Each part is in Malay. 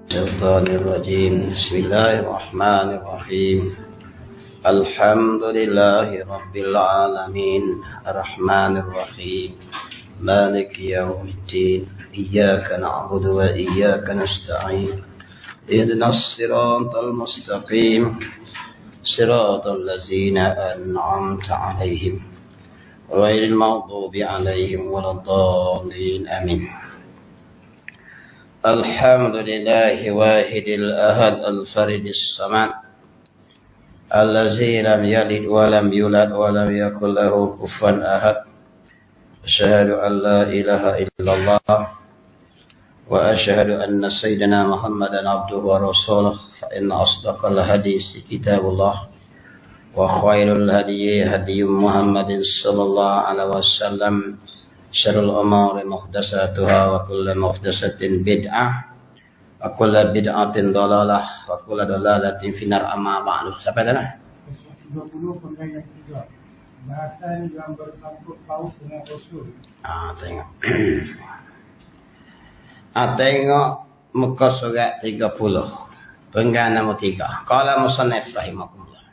الشيطان الرجيم بسم الله الرحمن الرحيم الحمد لله رب العالمين الرحمن الرحيم مالك يوم الدين إياك نعبد وإياك نستعين اهدنا الصراط المستقيم صراط الذين أنعمت عليهم غير المغضوب عليهم ولا الضالين آمين. الحمد لله واحد الأحد الفرد الصمد الذي لم يلد ولم يولد ولم يكن له كفوا أحد. أشهد أن لا إله إلا الله وأشهد أن سيدنا محمدا عبده ورسوله فإن أصدق الحديث كتاب الله وخير الهدي هدي محمد صلى الله عليه وسلم شر الأمور محدثاتها وكل محدثة بدعة وكل بدعة ضلالة وكل ضلالة في النار أما بعد. Sampai mana? 20 pengayat 3. Bahasan yang bersangkut paut dengan Rasul. Tengok. Tengok muka surat 30. Penggalan nombor 3. Qala musannif rahimakumullah.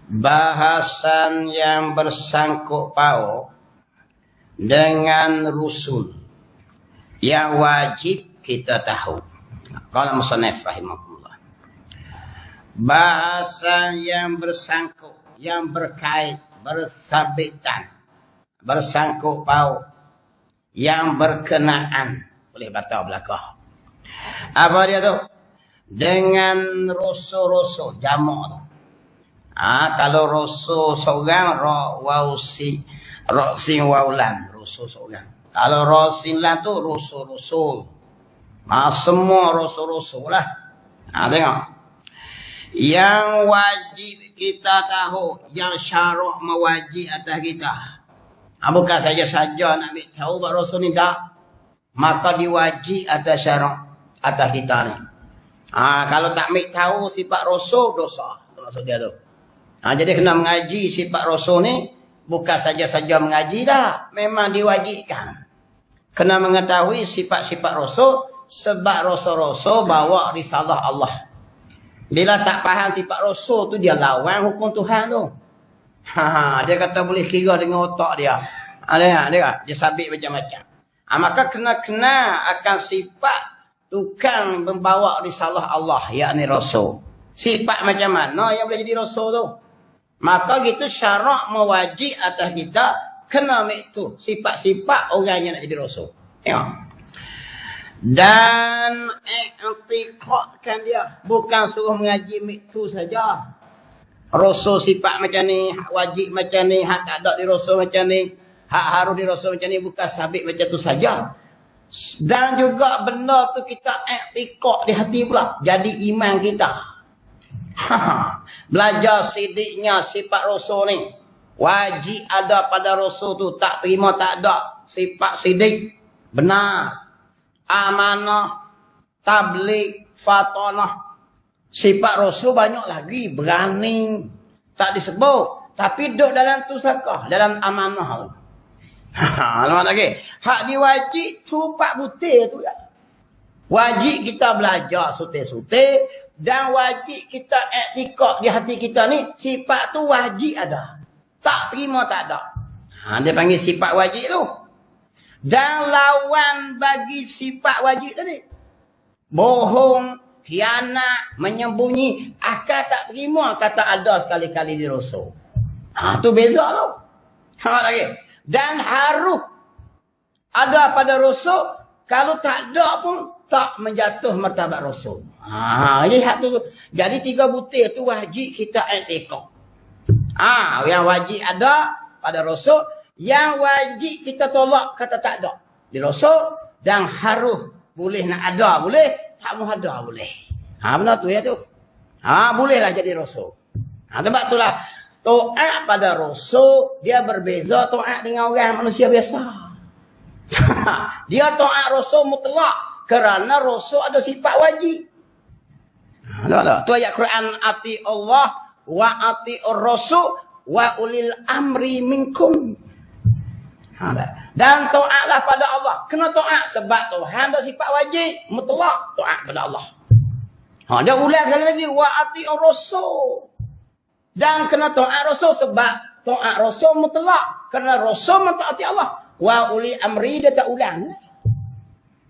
Bahasan yang bersangkut paut dengan Rasul yang wajib kita tahu. Qala musannif rahimakumullah. Bahasan yang bersangkut, yang berkait, bersabitan, bersangkut paut, yang berkenaan, boleh baca belakang. Apa dia tu? Dengan rasul-rasul jamak tu. Kalau rasul seorang, rawsi, rasin waulan, rasul seorang. Kalau rasin lah tu rasul-rasul. Semua rasul-rasul lah. Tengok. Yang wajib kita tahu, yang syarak mewajib atas kita. Bukan saja-saja nak ambil tahu bahawa Rasul ni tak. Maka diwajib atas syarak atas kita ni. Kalau tak ambil tahu sifat Rasul, dosa. Itu maksud dia tu. Jadi kena mengaji sifat Rasul ni. Bukan saja-saja mengaji dah. Memang diwajibkan. Kena mengetahui sifat-sifat Rasul. Sebab Rasul-Rasul bawa risalah Allah. Bila tak faham sifat Rasul tu, dia lawan hukum Tuhan tu. Dia kata boleh kira dengan otak dia. Dia sabit macam-macam. Maka kena akan sifat tukang membawa risalah Allah, yakni Rasul. Sifat macam mana yang boleh jadi Rasul tu? Maka gitu syarak mewajib atas kita kena ambil tu sifat-sifat orang yang nak jadi Rasul. Tengok. Dan i'tiqadkan dia, bukan suruh mengaji itu saja. Rasul sifat macam ni, hak wajib macam ni, hak tak ada di Rasul macam ni, hak harus di Rasul macam ni, bukan sabit macam tu saja. Dan juga benda tu kita i'tiqad di hati pula, jadi iman kita. Belajar sidiknya sifat Rasul ni, wajib ada pada Rasul tu, tak terima tak ada sifat sidik, benar, amanah, tabligh, fatanah. Sifat Rasul banyak lagi, berani, tak disebut, tapi duduk dalam tu sakah, dalam amanah. Alamak lagi. Hak diwajib tu pak butir tu ya. Wajib kita belajar sutih-sutih, dan wajib kita i'tiqad di hati kita ni, sifat tu wajib ada. Tak terima tak ada. Dia panggil sifat wajib tu. Dan lawan bagi sifat wajib tadi, bohong, khianat, menyembunyi, akal tak terima kata ada sekali-kali di Rasul. Tu beza tu. Lagi. Dan harus ada pada Rasul, kalau tak ada pun tak menjatuh martabat Rasul. Jadi 3 butir tu wajib kita i'tiqad. Yang wajib ada pada Rasul, yang wajib kita tolak kata tak ada di Rasul, dan harus boleh nak ada boleh, tak mau ada boleh. Benar tu ya tu. Bolehlah jadi Rasul. Sebab itulah taat pada Rasul dia berbeza taat dengan orang manusia biasa. Dia taat Rasul mutlak kerana Rasul ada sifat wajib. Tu ayat Quran, ati Allah wa ati Rasul wa ulil amri minkum. Dan taatlah pada Allah. Kena taat sebab Tuhan dah sifat wajib mutlak taat pada Allah. Dia ulang sekali lagi wa ati'ur rasul. Dan kena taat rasul sebab taat rasul mutlak. Kerana rasul mentaati Allah. Wa uli amri dia tak ulang.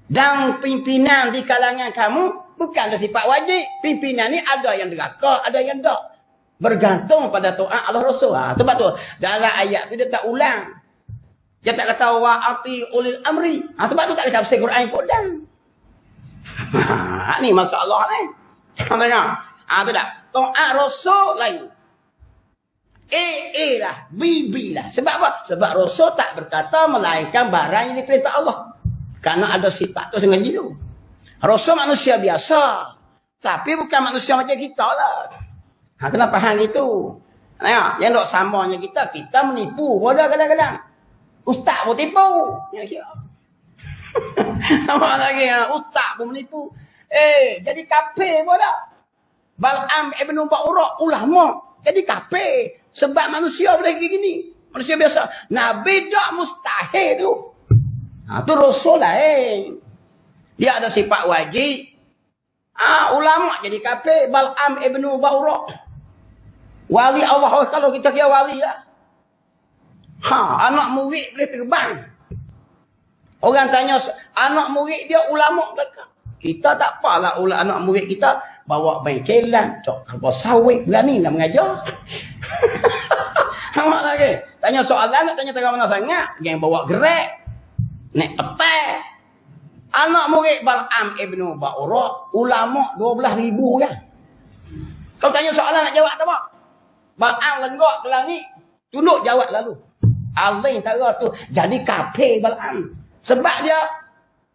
Dan pimpinan di kalangan kamu bukan dah sifat wajib. Pimpinan ni ada yang deraka, ada yang tak. Bergantung pada taat Allah Rasul. Sebab tu dalam ayat tu dia tak ulang. Dia tak kata wa ati ulil amri. Sebab tu tak ada tafsir Quran pun dah. Ni masalah ni. Tengok. Tu dah. Taat Rasul lain. A lah, B lah. Sebab apa? Sebab Rasul tak berkata melainkan barang yang diperintah Allah. Karena ada sifat tu sengaja tu. Rasul manusia biasa. Tapi bukan manusia macam kita lah. Kena faham gitu. Yang tak samanya kita menipu pada kadang-kadang. Ustaz pun tipu. Nampak lagi, ustaz pun menipu. Jadi kafir pun dah. Bal'am ibn Ba'urah, ulama. Jadi kafir. Sebab manusia boleh gini. Manusia biasa. Nabi tak mustahil tu. Tu Rasul lain. Dia ada sifat wajib. Ulama jadi kafir. Bal'am ibn Ba'urah. Wali Allah, kalau kita kira wali lah. Anak murid boleh terbang. Orang tanya, anak murid dia ulama belakang. Kita tak apalah anak murid kita bawa bengkelan, cok kapal sawit, berani nak mengajar. Nampak lagi. Tanya soalan, nak tanya tengah mana sangat. Yang bawa gerak, naik tepat. Anak murid Bal'am ibn Ba'urah, ulama 12,000 kan. Kalau tanya soalan nak jawab tak apa? Bal'am lenggak ke langit, tunduk jawab lalu. Allah tara tu jadi kafir Bal'am. Sebab dia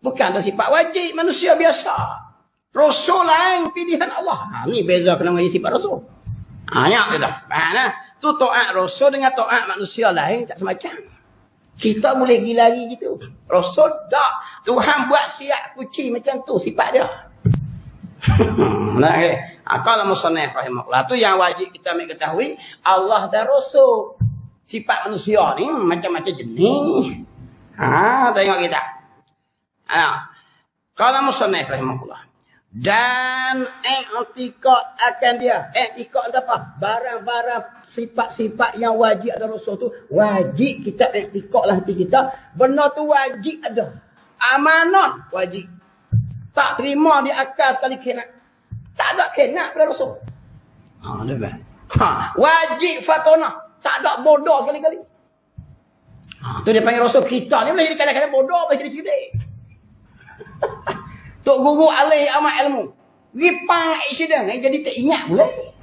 bukan ada sifat wajib, manusia biasa. Rasul lain pilihan Allah. Ni beza kena mengaji sifat Rasul. Ya tu dah. Tu taat Rasul dengan taat manusia lain tak semacam. Kita boleh gilari gitu. Rasul tak. Tuhan buat siap kuci macam tu sifat dia. Kalau musannif rahimahullah tu yang wajib kita ketahui, Allah dan Rasul. Sifat manusia ni macam-macam jenis. Tengok kita. Kalau musannif rahimahullah. Dan i'tikad akan dia. I'tikad apa? Barang-barang sifat-sifat yang wajib ada Rasul tu, wajib kita i'tikad lah hati kita. Benda tu wajib ada. Amanah wajib. Tak terima di akal sekali kena. Tak ada kena pada Rasul. Wajib fatonah. Tak ada bodoh sekali-kali. Tu dia panggil Rasul kita ni boleh jadi kadang-kadang bodoh, boleh jadi cerdik. Tok guru alih amat ilmu. Ripang accident, jadi tak ingat boleh.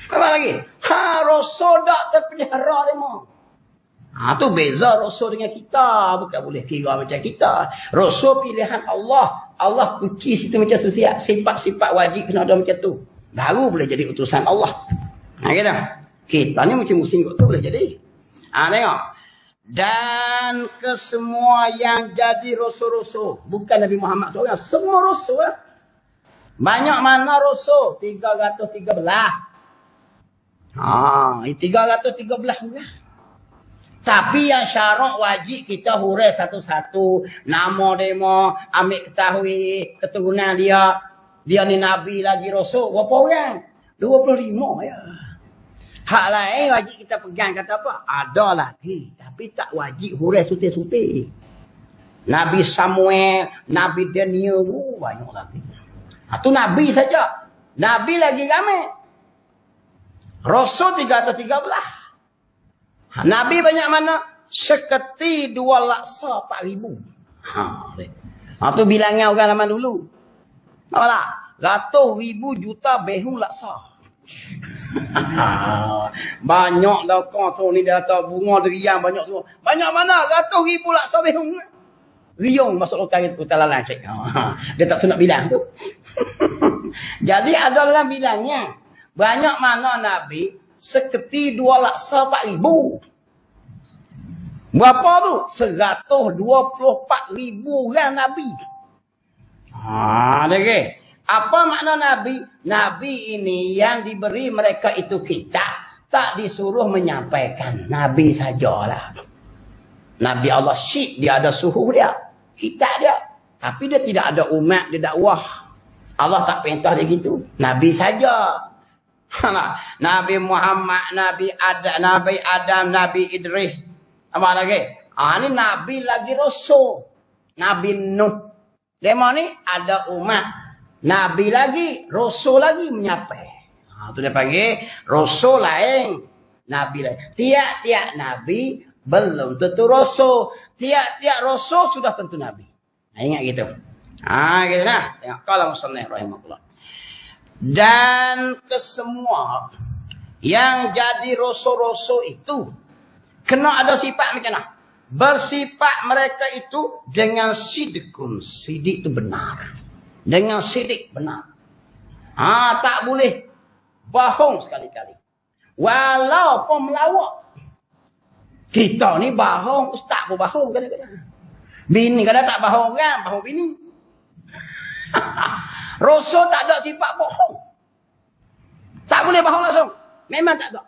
Apa lagi? Rasul tak terpelihara lima. Tu beza Rasul dengan kita. Bukan boleh kira macam kita. Rasul pilihan Allah. Allah kunci situ macam tu siap. Sifat-sifat wajib kena ada macam tu. Baru boleh jadi utusan Allah. Kita. Kita ni macam musim kot tu boleh jadi. Tengok. Dan kesemua yang jadi Rasul-Rasul. Bukan Nabi Muhammad seorang. Semua Rasul. Banyak mana Rasul? 313. 313 orang. Tapi yang syarat wajib kita hurai satu-satu. Nama demo, ambil ketahui keturunan dia. Dia ni Nabi lagi Rasul. Berapa orang? 25 ya. Hak lain wajib kita pegang kata apa? Ada lagi. Tapi tak wajib hurai suti-suti. Nabi Samuel, Nabi Daniel, banyak lagi. Itu Nabi saja. Nabi lagi ramai. Rasul 313. Nabi banyak mana? Seketi 2 laksa 4,000. Itu bilangnya orang zaman dulu. Nampak tak? Ratus ribu juta behung laksa. Banyak dah kau tu ni dia kata bunga deriang banyak semua. Banyak mana? Ratus ribu laksa behung. Riung masuk lokal kita lalang cek. Dia tak nak bilang tu. Jadi adalah bilangnya. Banyak mana Nabi? Seketi 2 laksa 4,000. Berapa tu? 124,000 orang Nabi. Okay. Apa makna Nabi? Nabi ini yang diberi mereka itu kitab. Tak disuruh menyampaikan. Nabi sajalah. Nabi Allah syik, dia ada suhu dia. Kita dia. Tapi dia tidak ada umat, dia dakwah. Allah tak perintah dia gitu. Nabi saja. Nabi Muhammad, Nabi Adam, Nabi Idris. Apa lagi? Ini Nabi lagi Rasul. Nabi Nuh. Demo ni ada umat. Nabi lagi, Rasul lagi menyapai. Itu dia panggil Rasul lain. Nabi lain. Tiap-tiap Nabi belum tentu Rasul. Tiap-tiap Rasul sudah tentu Nabi. Ingat gitu. Gitu lah. Tengok. Kalau musannif rahimahullah. Dan kesemua yang jadi Rasul-Rasul itu kena ada sifat macam mana? Bersifat mereka itu dengan sidikun. Sidik itu benar. Dengan sidik benar. Tak boleh bohong sekali-kali. Walaupun melawak. Kita ni bohong, ustaz pun bohong kadang-kadang. Bini kadang tak bohong kan, bohong bini. Rasul tak ada sifat bohong. Tak boleh bohong langsung. Memang tak ada.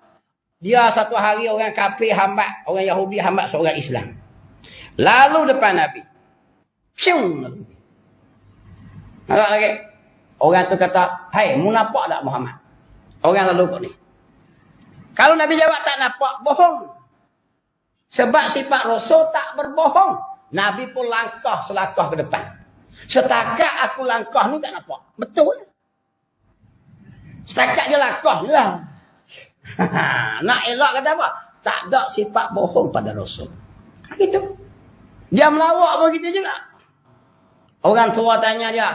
Dia satu hari orang kafir hambat, orang Yahudi hambat seorang Islam. Lalu depan Nabi. Piung. Nampak lagi? Orang tu kata, hai, mu nampak tak Muhammad? Orang lalu kau ni. Kalau Nabi jawab tak nampak, bohong. Sebab sifat Rasul tak berbohong. Nabi pun langkah selangkah ke depan. Setakat aku langkah ni tak nampak. Betul. Setakat dia langkah ni lah. Nak elak kata apa? Tak ada sifat bohong pada Rasul. Gitu. Dia melawak pun gitu juga. Orang tua tanya dia,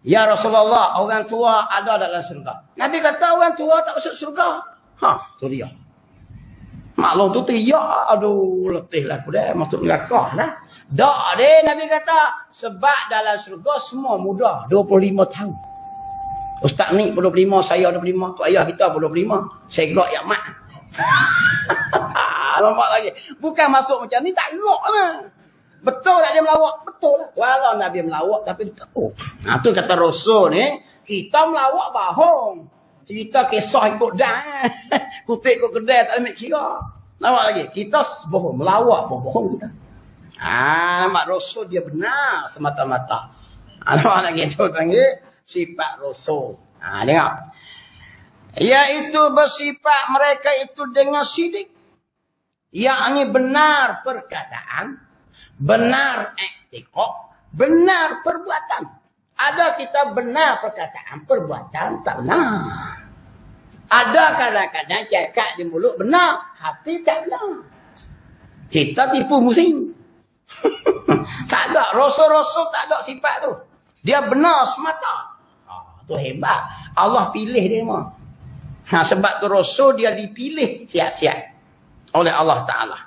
ya Rasulullah, orang tua ada dalam surga. Nabi kata orang tua tak masuk surga. Tu dia. Maklum tu tiyak. Aduh, letih lah aku dah. Masuk neraka lah. Tak deh, Nabi kata. Sebab dalam surga semua muda. 25 tahun. Ustaz ni 25, saya 25. Tu ayah kita 25. Saya gerak yang mak. Nampak lagi. Bukan masuk macam ni, tak gerak lah. Betul tak dia melawak? Betul lah. Walau Nabi melawak, tapi betul. Tu kata Rasul ni, kita melawak bohong. Cerita kisah ikut dah. Kutip ikut kedai, tak ada ambil kira. Nampak lagi? Kita bohong, melawak pun bohong kita. Nampak Rasul dia benar semata-mata. Nampak lagi? Itu panggil sifat Rasul. Tengok. Iaitu bersifat mereka itu dengan sidik. Yakni benar perkataan, benar iktikad, benar perbuatan. Ada kita benar perkataan, perbuatan tak benar. Ada kadang-kadang cakap di mulut benar, hati tak benar. Kita tipu musim. Tak ada. Rasul-rasul tak ada sifat tu. Dia benar semata. Tu hebat. Allah pilih dia mah. Sebab tu Rasul dia dipilih siap-siap oleh Allah Ta'ala.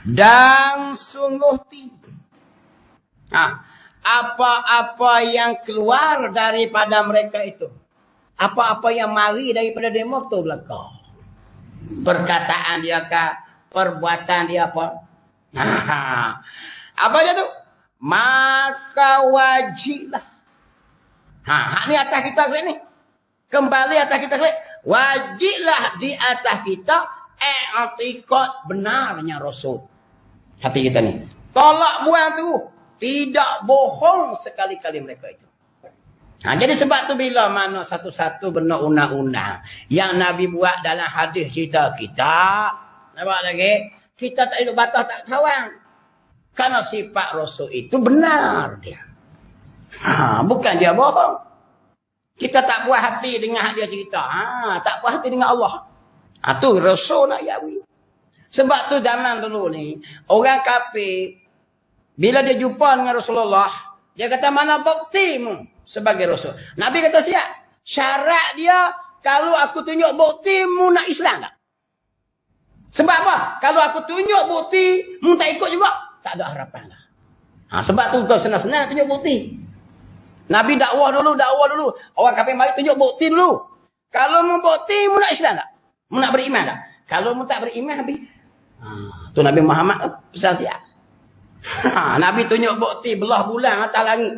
Dan sungguh apa-apa yang keluar daripada mereka itu, apa-apa yang mari daripada demo tu belakang. Perkataan dia kah, perbuatan dia apa? Apa dia tu? Maka wajiblah. Hak ni atas kita klik ni. Kembali atas kita klik. Wajiblah di atas kita i'tikad benarnya Rasul. Hati kita ni. Tolak buang tu. Tidak bohong sekali-kali mereka itu. Jadi sebab tu bila mana satu-satu benda undang-undang yang Nabi buat dalam hadis kita, nampak lagi? Kita tak hidup batas tak kawan. Karena sifat Rasul itu benar dia. Bukan dia bohong. Kita tak puas hati dengan dia cerita. Tak puas hati dengan Allah. Tu Rasul nak yawi. Sebab tu zaman dulu ni, orang kafir, bila dia jumpa dengan Rasulullah, dia kata, mana buktimu sebagai Rasul? Nabi kata, siap. Syarat dia, kalau aku tunjuk buktimu nak Islam tak? Sebab apa? Kalau aku tunjuk bukti, mu tak ikut juga, tak ada harapan lah. Sebab tu kau senang-senang tunjuk bukti. Nabi dakwah dulu. Orang kafir mari tunjuk bukti dulu. Kalau mu bukti, mu nak Islam tak? Mu nak beriman tak? Kalau mu tak beriman, habis. Tu Nabi Muhammad pesan siap. Nabi tunjuk bukti belah bulan atas langit.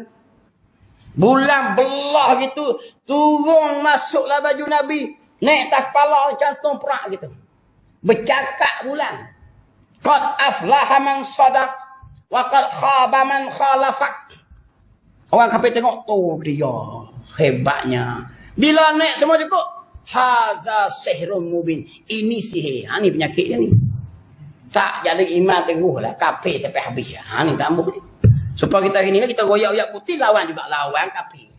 Bulan belah gitu. Turun masuklah baju Nabi. Naik atas kepala cantum perak gitu. Bercakap bulan. Qad aflaha man sadaq wa qad khaba man khalafak. Orang kafir tengok tu dia hebatnya. Bila naik semua cukup, haza sihrun mubin. Ini sihir. Ha ni penyakit dia ni. Tak jadi iman teguh lah. Kafir sampai habis. Ha ni tak ambuh ni. Supaya kita hari ni kita goyak-goyak putih, lawan juga lawan kafir.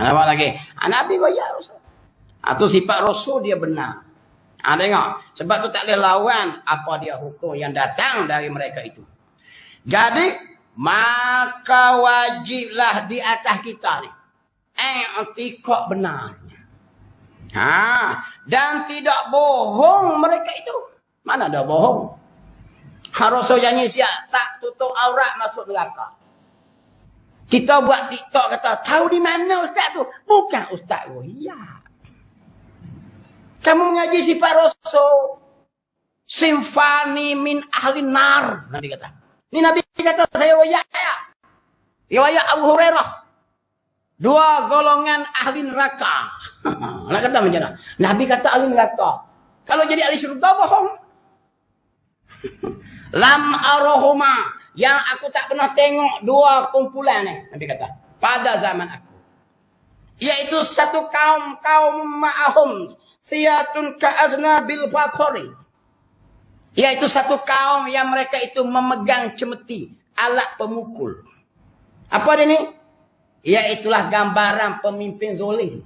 Nampak lagi. Nabi goyak Rasul. Itu sifat Rasul dia benar. Tengok. Sebab tu tak boleh lawan apa dia hukum yang datang dari mereka itu. Jadi, maka wajiblah di atas kita ni. I'tiqad benarnya. Dan tidak bohong mereka itu. Mana ada bohong? Rasul janji siap tak tutup aurat masuk neraka. Kita buat TikTok kata, tahu di mana ustaz tu? Bukan ustaz royak. Kamu mengaji sifat Rasul. Simfani min ahli nar. Nabi kata. Ini Nabi kata, saya royak ya. Riwayat Abu Hurairah. 2 golongan ahli neraka. Nak kata macam mana? Nabi kata ahli neraka. Kalau jadi ahli syurga, bohong. Lam arahuma. Yang aku tak pernah tengok 2 kumpulan ni. Nabi kata. Pada zaman aku. Iaitu satu kaum ma'ahum. Siyatun ka'azna bil fakhori. Iaitu satu kaum yang mereka itu memegang cemeti. Alat pemukul. Apa dia ni? Iaitulah gambaran pemimpin zolim.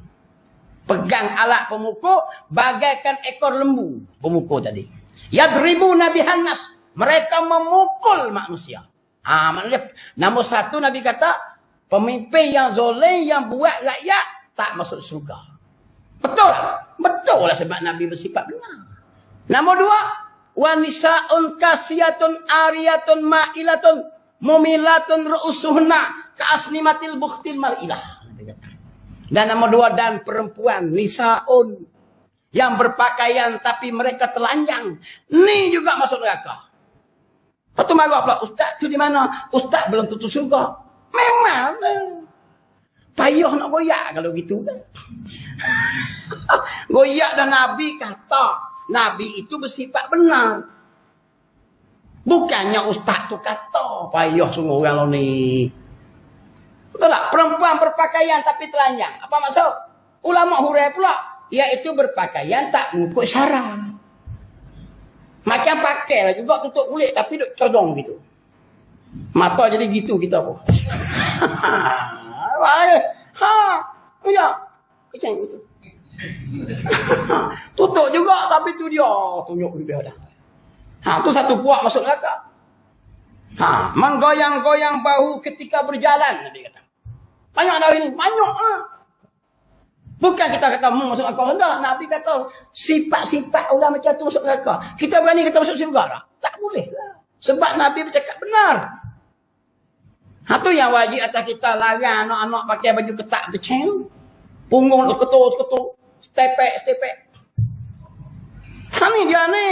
Pegang alat pemukul. Bagaikan ekor lembu. Pemukul tadi. Yadribu Nabi Hannas. Mereka memukul manusia. Maknanya nombor 1 Nabi kata, pemimpin yang zalim yang buat rakyat tak masuk surga. Betul? Betul lah sebab Nabi bersifat benar. Nombor 2, wa nisaun kasiyatun ariyatun ma'ilatun mumilatun ru'usuhna ka'asnimatil bukhtil ma'ilah. Dan nombor 2, dan perempuan nisaun yang berpakaian tapi mereka telanjang. Ni juga masuk neraka. Lepas tu marah pula, ustaz tu di mana? Ustaz belum tutup surga. Memang. Payah nak goyak kalau gitu. Goyak dan Nabi kata. Nabi itu bersifat benar. Bukannya ustaz tu kata. Payah sungguh orang lo ni. Betul tak? Perempuan berpakaian tapi telanjang. Apa maksud? Ulama hurai pula. Iaitu berpakaian tak mengikut syarat. Macam pakai lah juga tutup kulit tapi duk codong gitu. Mata jadi gitu kita pun. Ya. Macam gitu. Tutup juga tapi tu dia tunjuk dia dah. Tu satu puak masuk neraka. Menggoyang-goyang bahu ketika berjalan Nabi kata. Banyak dah ini, banyak Bukan kita kata masuk neraka rendah. Nabi kata sifat-sifat orang macam tu masuk neraka. Kita berani kita masuk syurga tak? Tak boleh lah. Sebab Nabi bercakap benar. Tu yang wajib atas kita larang anak-anak pakai baju ketat kecil. Punggung ketul-ketul. Stepek. Ni dia ni.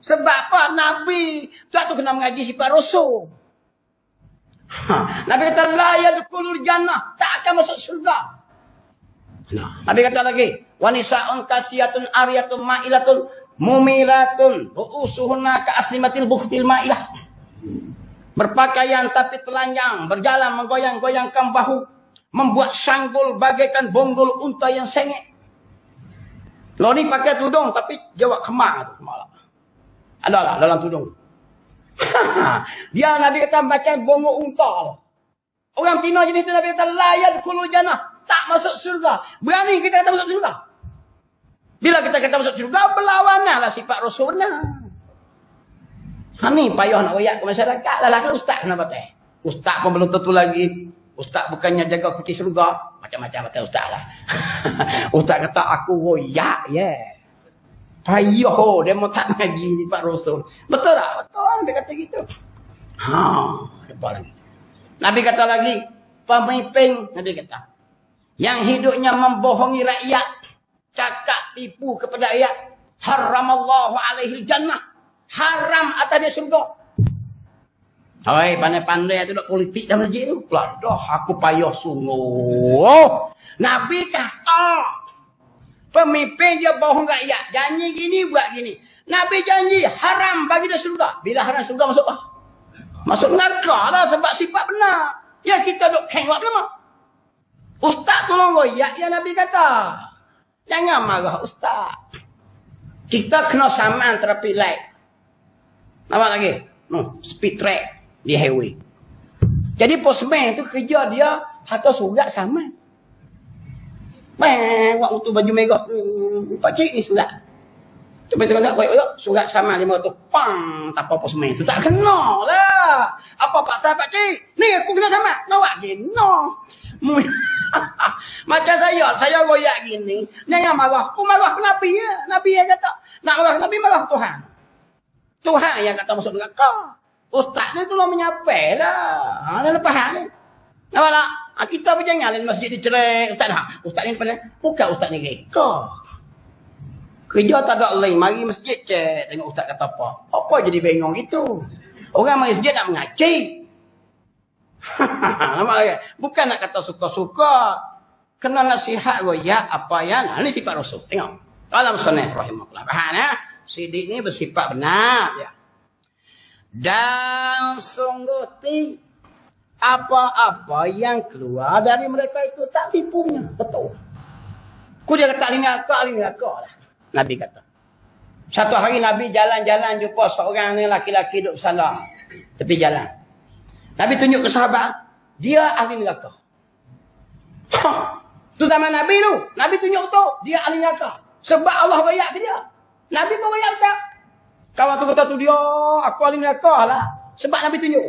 Sebab apa? Nabi tu kena mengaji sifat Rasul. Nabi kata la yadkhulul jannah. Tak akan masuk syurga. Nabi kata lagi, wanisa'un kasiyatun ariyatun ma'ilatun mumilatun ru'usuhunna ka'aslimatil bukhtil ma'ilah. Berpakaian tapi telanjang, berjalan menggoyang-goyangkan bahu, membuat sanggul bagaikan bonggol unta yang sengit. Lo ni pakai tudung tapi jawab kemar tu malam. Adalah dalam tudung. Dia Nabi kata macam bonggol unta. Orang Cina jenis tu Nabi kata la yadkhulul jannah. Tak masuk surga. Berani kita kata masuk surga. Bila kita kata masuk surga, berlawanan lah sifat Rasul benar. Ni payah nak royak ke masyarakat. Lelaki ustaz kena batal. Ustaz pun belum tentu lagi. Ustaz bukannya jaga kunci surga. Macam-macam batal ustaz lah. Ustaz kata aku royak. Payah dia mau tak ngaji sifat Rasul. Betul tak? Betul dia kata gitu. Depan lagi. Nabi kata lagi. Pemimpin. Nabi kata. Yang hidupnya membohongi rakyat. Cakap tipu kepada rakyat. Haramallahu alaihi jannah. Haram atas dia surga. Hai, pandai-pandai tu nak politik dalam masjid tu. Dah aku payah sungguh. Nabi kata. Pemimpin dia bohong rakyat. Janji gini buat gini. Nabi janji haram bagi dia surga. Bila haram surga masuk apa? Masuk neraka lah sebab sifat benar. Ya kita duk kengwak lama. Ustaz tolong goyak ya Nabi kata. Jangan marah ustaz. Kita kena saman traffic light. Nampak lagi? Speed track di highway. Jadi postman tu kerja dia hantar surat saman. Waktu tu baju merah. Pakcik ni surat. Cuba tengok surat saman 500. Pang, tak apa postman tu tak kena lah. Apa paksa pakcik? Ni aku kena saman. Nawak gini. No. Macam saya goyak gini. Jangan marah. Aku marah ke Nabi ya. Nabi yang kata. Nak marah Nabi marah Tuhan. Tuhan yang kata masuk neraka. Ustaz ni tolong menyapai lah. Dia lepas ni. Nampak tak? Kita pun jangan di masjid dicerai. Ustaz ni pandai. Bukan ustaz ni reka. Kerja tak ada lain. Mari masjid cek. Tengok ustaz kata apa. Apa jadi bengong gitu. Orang mari masjid nak mengaji. Nampak tak? Bukan nak kata suka-suka. Kena nasihat goyak apa yang. Ini sifat Rasul. Tengok. Dalam sunnah rahimahullah. Faham ya? Sidik ni bersifat benar. Ya. Dan sungguh apa-apa yang keluar dari mereka itu tak tipunya. Betul. Ku dia kata alih neraka lah. Nabi kata. Satu hari Nabi jalan-jalan jumpa seorang ni laki-laki duduk bersandar tepi jalan. Nabi tunjuk ke sahabat. Dia ahli neraka. Tu zaman Nabi tu. Nabi tunjuk tu. Dia ahli neraka. Sebab Allah bayak ke dia. Nabi pun bayak tak. Kawan tu kata tu dia. Aku ahli neraka lah. Sebab Nabi tunjuk.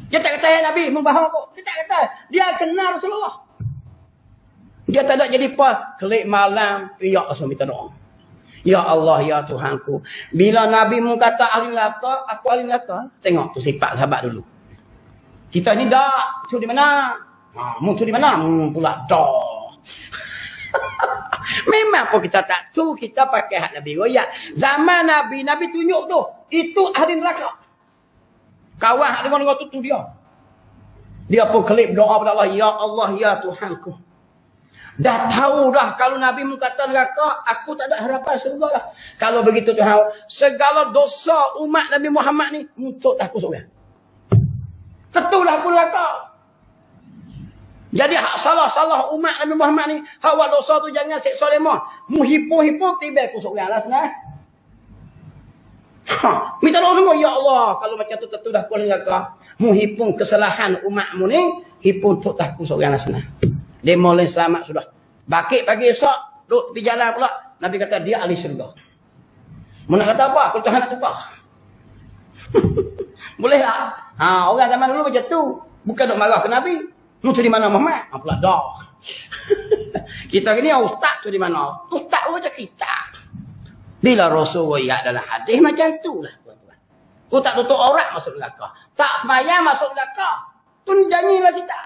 Dia tak kata Nabi membahang aku. Dia tak kata. Dia kenal Rasulullah. Dia tak ada jadi apa. Kelik malam. Ya Allah minta doa. Ya Allah ya Tuhanku. Bila Nabi mu kata ahli neraka. Aku ahli neraka. Tengok tu sifat sahabat dulu. Kita ni dak. Tu di mana? Mu tu di mana? Pula dak. Memang pun kita tak tu. Kita pakai hak Nabi royak. Zaman Nabi. Nabi tunjuk tu. Itu ahli neraka. Kawan hak dengar tu dia. Dia pun kelip doa pada Allah. Ya Allah ya Tuhanku. Dah tahu dah kalau Nabi kata neraka, aku tak ada harapan surga lah. Kalau begitu Tuhan, segala dosa umat Nabi Muhammad ni, untuk aku surga. Tentulah aku neraka. Jadi hak salah umat Nabi Muhammad ni, hak buat dosa tu jangan seksa lemah. Muhipu-hipu tiba aku surga lah senang. Minta doa semua, ya Allah. Kalau macam tu tentu dah aku neraka. Muhipun kesalahan umatmu ni, hipun untuk aku surga lah senang. Dia mulai selamat sudah. Bakit pagi esok, duduk tepi jalan pula. Nabi kata dia ahli syurga. Mau nak kata apa? Kalau Tuhan nak tukar. Boleh tak? Orang zaman dulu macam tu. Bukan duk marah ke Nabi. Mu tu di mana Muhammad? Pula dah. Kita ni ustaz tu di mana? Ustaz macam kita. Bila Rasul royak dalam hadis macam tu lah. Kau tak tutup aurat masuk neraka. Tak semayang masuk neraka. Tu janjilah kita.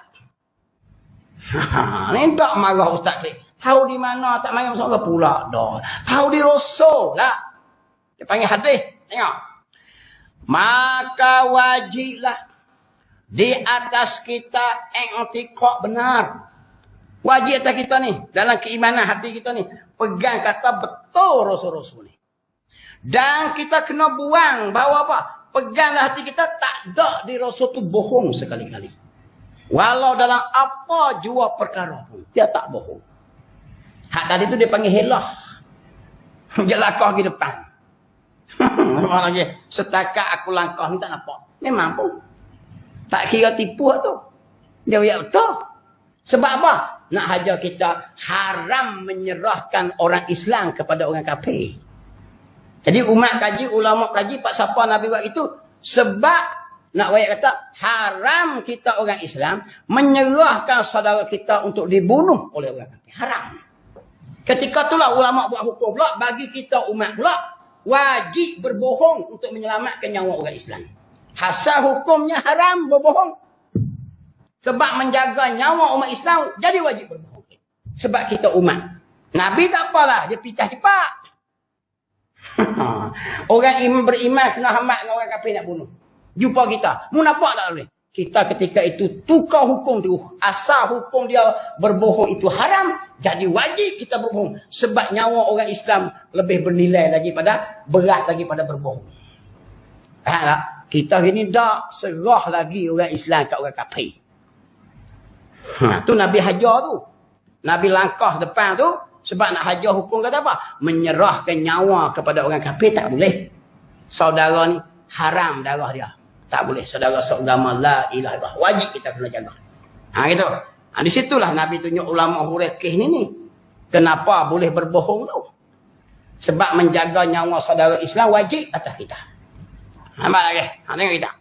Ni tak marah ustaz ni. Tahu di mana tak marah masuk neraka pula dah. Tahu di Rasul lah. Dia panggil hadis. Tengok. Maka wajiblah di atas kita i'tiqad benar. Wajib atas kita ni dalam keimanan hati kita ni pegang kata betul Rasul-Rasul ni. Dan kita kena buang bahawa apa? Peganglah hati kita tak ada di Rasul tu bohong sekali-kali. Walau dalam apa jua perkara pun dia tak bohong. Hak tadi tu dia panggil helah. Dia langkah ke depan. Lagi setakat aku langkah ni tak nampak. Memang pun tak kira tipu tu. Dia royak betul. Sebab apa? Nak hajar kita haram menyerahkan orang Islam kepada orang kafir. Jadi umat kaji, ulama kaji, pak siapa Nabi buat itu? Sebab nak royak kata haram kita orang Islam menyerahkan saudara kita untuk dibunuh oleh orang kafir. Haram. Ketika itulah ulama buat hukum pula bagi kita umat pula wajib berbohong untuk menyelamatkan nyawa orang Islam. Hasal hukumnya haram berbohong. Sebab menjaga nyawa umat Islam jadi wajib berbohong. Sebab kita umat. Nabi tak apalah, dia pitah cepat. Orang beriman kena hambat dengan orang kafir nak bunuh. Jumpa kita. Mu nampak tak boleh? kita ketika itu tukar hukum tu. Asal hukum dia berbohong itu haram, jadi wajib kita berbohong. Sebab nyawa orang Islam lebih bernilai lagi pada, berat lagi pada berbohong. Faham tak? Kita ini tak serah lagi orang Islam kat orang kafir. Tu Nabi hajar tu. Nabi langkah depan tu, sebab nak hajar hukum kata apa? Menyerahkan nyawa kepada orang kafir tak boleh. Saudara ni haram darah dia. Tak boleh. Saudara seagama la ilaha illallah. Wajib kita kena jaga. Gitu. Di situlah Nabi tunjuk ulama Hurekih ni. Kenapa boleh berbohong tu? Sebab menjaga nyawa saudara Islam wajib atas kita. Nampak lagi? Tengok kita.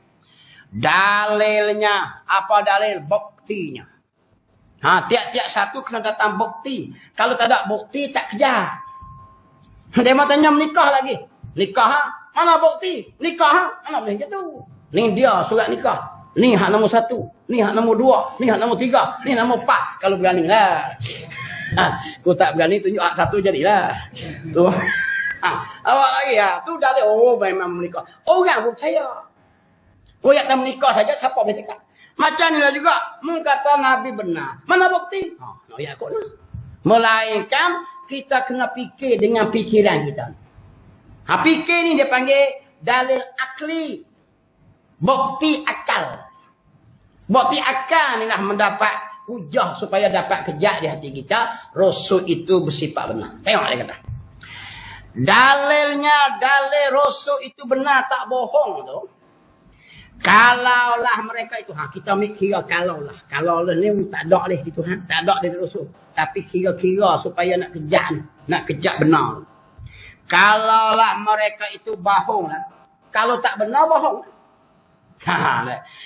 Dalilnya. Apa dalil? Buktinya. Tiap-tiap satu kena datang bukti. Kalau tak ada bukti, tak kejar. Dia mau tanya menikah lagi. Nikah, mana bukti? Nikah, mana boleh gitu. Ni dia surat nikah. Ni hak nombor 1. Ni hak nombor 2. Ni hak nombor 3. Ni nombor 4. Kalau berani lah. Kau tak berani tunjuk hak 1 jadilah. Tu. Awak lagi ya. Tu dalil. Oh memang menikah. Orang pun percaya. Oh yang tak menikah saja siapa boleh cakap. Macam ni lah juga. Kata Nabi benar. Mana bukti? Ya kau lah. Melainkan kita kena fikir dengan fikiran kita. Fikir ni dia panggil dalil akli. Bukti akal. Bukti akal ni lah mendapat hujah supaya dapat kejak di hati kita. Rasul itu bersifat benar. Tengok dia kata. Dalilnya, dalil Rasul itu benar tak bohong tu. Kalaulah mereka itu, kita kira kalaulah. Kalaulah ni tak ada leh di Tuhan. Tak ada di Rasul. Tapi kira-kira supaya nak kejak benar. Kalaulah mereka itu bohong lah. Kalau tak benar bohong.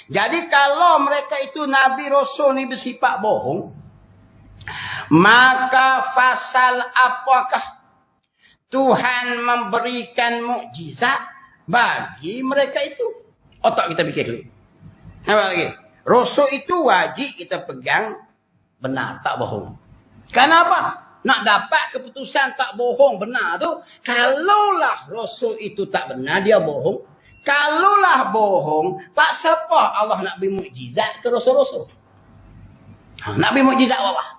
Jadi kalau mereka itu Nabi Rasul ni bersifat bohong, maka fasal apakah Tuhan memberikan mukjizat bagi mereka itu? Otak kita fikir dulu. Apa lagi? Rasul itu wajib kita pegang benar, tak bohong. Kenapa? Nak dapat keputusan tak bohong benar tu, kalaulah Rasul itu tak benar, dia bohong. Kalaulah bohong, tak siapa Allah nak beri mukjizat ke Rasul-Rasul. Nak beri mukjizat apa?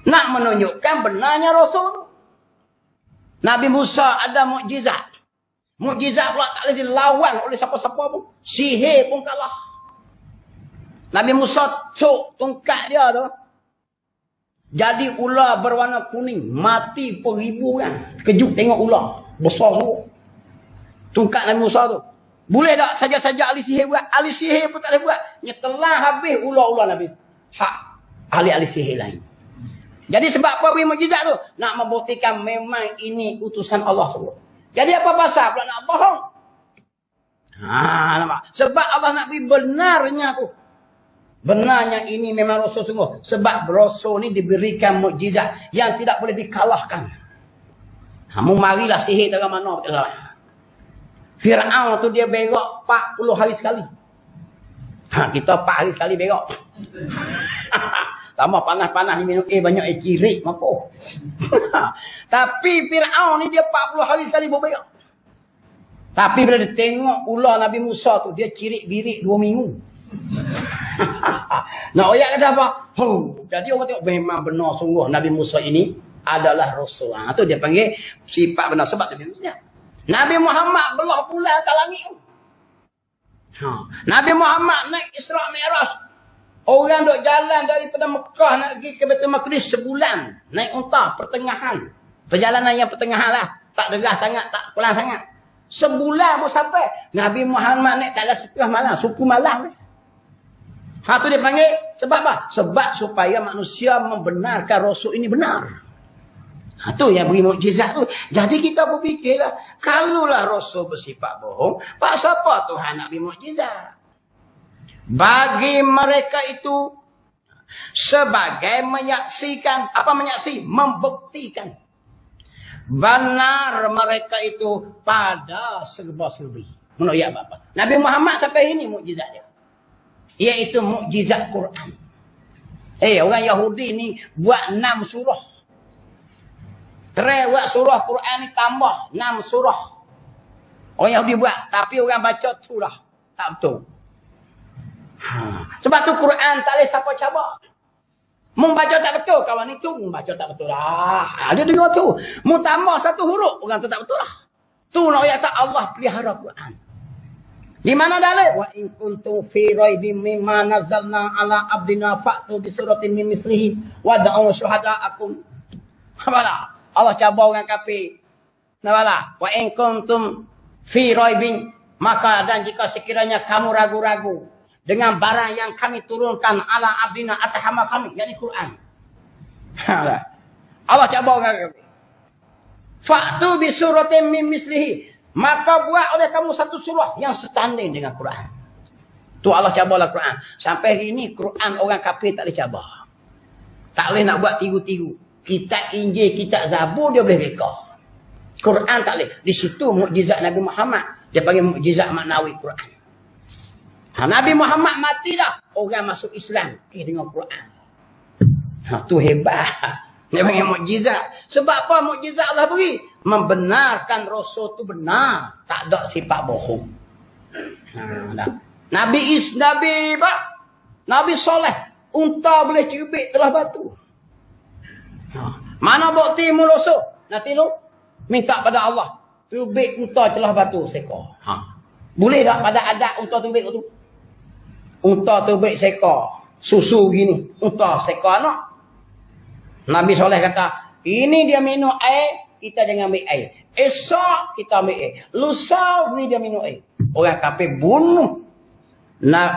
Nak menunjukkan benarnya Rasul tu. Nabi Musa ada mukjizat. Mukjizat pula tak boleh dilawan oleh siapa-siapa pun. Sihir pun kalah. Nabi Musa cuk tongkat dia tu. Jadi ular berwarna kuning. Mati per ribu kan. Kejut tengok ular. Besar semua. Tongkat Nabi Musa tu. Boleh tak saja-saja ahli sihir buat? Ahli sihir pun tak boleh buat. Telah habis ular-ular Nabi. Hak ahli-ahli sihir lain. Jadi sebab apa beri mukjizat tu? Nak membuktikan memang ini utusan Allah semua. Jadi apa pasal pula nak bohong? Nampak? Sebab Allah nak beri benarnya tu. Benarnya ini memang Rasul sungguh. Sebab Rasul ni diberikan mukjizat yang tidak boleh dikalahkan. Marilah sihir dari mana betul lah. Fir'aun tu dia berak 40 hari sekali. Kita 4 hari sekali berak. Tambah panas-panas ni minum banyak kirik mampu. Tapi Fir'aun ni dia 40 hari sekali berberak. Tapi bila dia tengok ular Nabi Musa tu, dia cirik-birik 2 minggu. Nak ayat kata apa? Jadi orang tengok memang benar sungguh Nabi Musa ini adalah Rasul. Tu dia panggil sifat benar sebab dia. Nabi Muhammad belah bulan atas langit. Nabi Muhammad naik Isra Mi'raj. Orang duk jalan daripada Mekah nak pergi ke Baitul Maqdis sebulan. Naik unta pertengahan. Perjalanan yang pertengahan lah. Tak deras sangat, tak pelan sangat. Sebulan pun sampai. Nabi Muhammad naik tak ada setengah malam. Suku malam. Tu dia panggil. Sebab apa? Sebab supaya manusia membenarkan Rasul ini benar. Tu yang beri mukjizat tu. Jadi kita berfikirlah. Kalaulah Rasul bersifat bohong. Pak siapa Tuhan nak beri mukjizat? Bagi mereka itu. Sebagai menyaksikan. Apa menyaksi? Membuktikan. Benar mereka itu pada serba-serbi. Menurut ya Bapak. Nabi Muhammad sampai ini mukjizat dia. Iaitu mukjizat Quran. Orang Yahudi ni buat 6 surah. Buat surah Quran ni tambah 6 surah. Orang Yahudi buat. Tapi orang baca surah. Tak betul. Sebab tu Quran tak boleh siapa cabar. Membaca tak betul, kawan itu membaca tak betul lah. Dia dengar tu. Tambah satu huruf, orang tu tak betul lah. Tu nak ayat tak Allah pelihara Quran. Di mana dalil? Wa in kuntum fi raibin mimma nazzalna ala abdina fa'tu bi suratin min mislihi wa da'u syuhada'akum. Apalah? Allah cabar orang kafir. Apalah? Wa in kuntum fi raibin, maka dan jika sekiranya kamu ragu-ragu dengan barang yang kami turunkan ala abdina atas hamba kami, yakni Quran. Allah cabar orang kafir. Fa'tu bi suratin min mislihi, maka buat oleh kamu satu surah yang setanding dengan Quran. Tu Allah cabarlah Quran. Sampai hari ini Quran orang kafir tak boleh cabar. Tak boleh nak buat tiru-tiru. Kitab Injil, kitab Zabur dia boleh reka. Quran tak boleh. Di situ mukjizat Nabi Muhammad. Dia panggil mukjizat maknawi Quran. Nabi Muhammad mati dah, orang masuk Islam dengan Quran. Tu hebat. Dia panggil mukjizat. Sebab apa mukjizat Allah beri? Membenarkan Rasul tu benar. Tak ada sifat bohong. Nabi Soleh. Unta boleh cubit telah batu. Mana bukti mu Rasul? Nanti lu minta pada Allah. Cubit unta telah batu seekor. Boleh tak pada adat unta cubit tu? Unta cubit seekor. Susu gini. Unta seekor anak. Nabi Soleh kata, ini dia minum air, kita jangan ambil air. Esok kita ambil air. Lusa ni dia minum air. Orang kafir bunuh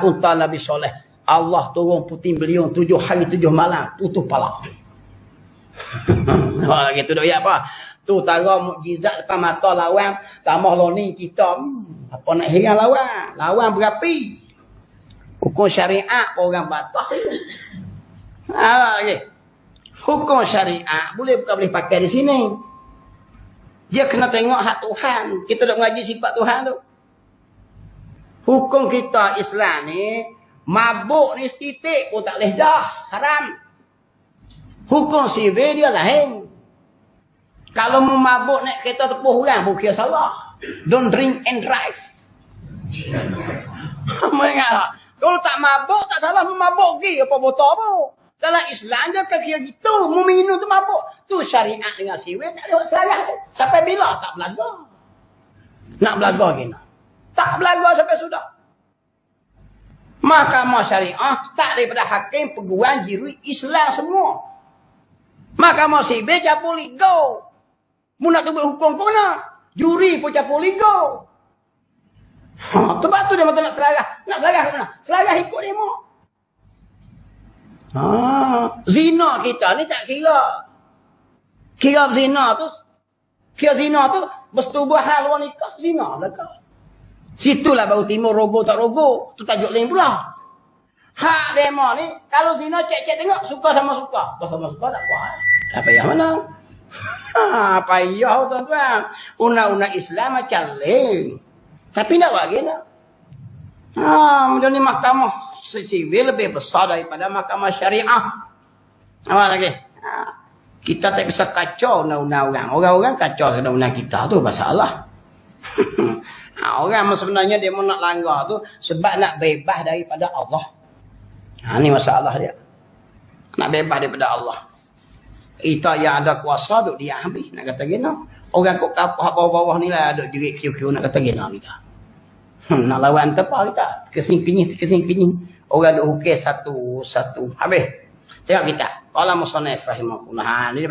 unta Nabi Soleh. Allah turun puting beliung 7 hari 7 malam. Putus pala. Gitu dah ya apa? Tu tara mukjizat depan mata lawan. Tambah loni kita. Apa nak heran lawan? Lawan berapi. Hukum syariat orang batas. Okay. Hukum syariat bukan boleh pakai di sini. Dia kena tengok hak Tuhan. Kita nak ngaji sifat Tuhan tu. Hukum kita Islam ni, mabuk ni setitik pun tak boleh dah. Haram. Hukum sivil dia lain. Kalau mau mabuk naik kereta tepuh orang, bukan salah. Don't drink and drive. Mengalah. Kalau tak mabuk, tak salah memabuk pergi. Apa botol apa? Dalam Islam dia kira gitu. Mu minum tu mabuk. Tu syariat dengan siwet tak ada salah. Sampai bila tak belaga? Nak belaga gini. Tak belaga sampai sudah. Mahkamah syariah tak daripada hakim peguam jiri Islam semua. Mahkamah sivil capur ligo. Mu nak tubik hukum pun nak. Juri pun capur ligo. Sebab tu dia nak selarah. Nak selarah mana? Selarah ikut demo. Zina kita ni tak kira. Kira zina tu bersetubuhan luar nikah. Zina belakang. Situlah baru timur rogo tak rogo. Tu tajuk lain pula. Hak demo ni, kalau zina cek-cek tengok, suka sama suka. Kalau sama suka tak puas. Tak payah mana. Payah tuan-tuan. Undang-undang Islam macam lain. Tapi tak buat gini. Macam ni mahkamah sivil lebih besar daripada mahkamah syariah. Apa lagi? Kita tak bisa kacau undang-undang orang. Orang-orang kacau undang-undang kita tu masalah. Orang sebenarnya dia nak langgar tu sebab nak bebas daripada Allah. Ni masalah dia. Nak bebas daripada Allah. Kita yang ada kuasa duk dia habis nak kata gini. Orang kok kapal bawah-bawah ni lah duk jerit kiu-kiu nak kata gini kita. Nak lawan tepa kita. Kesing-kenyih. Orang duk hukir satu-satu. Habis. Tengok kita. Qala musannif rahimahullah. Ni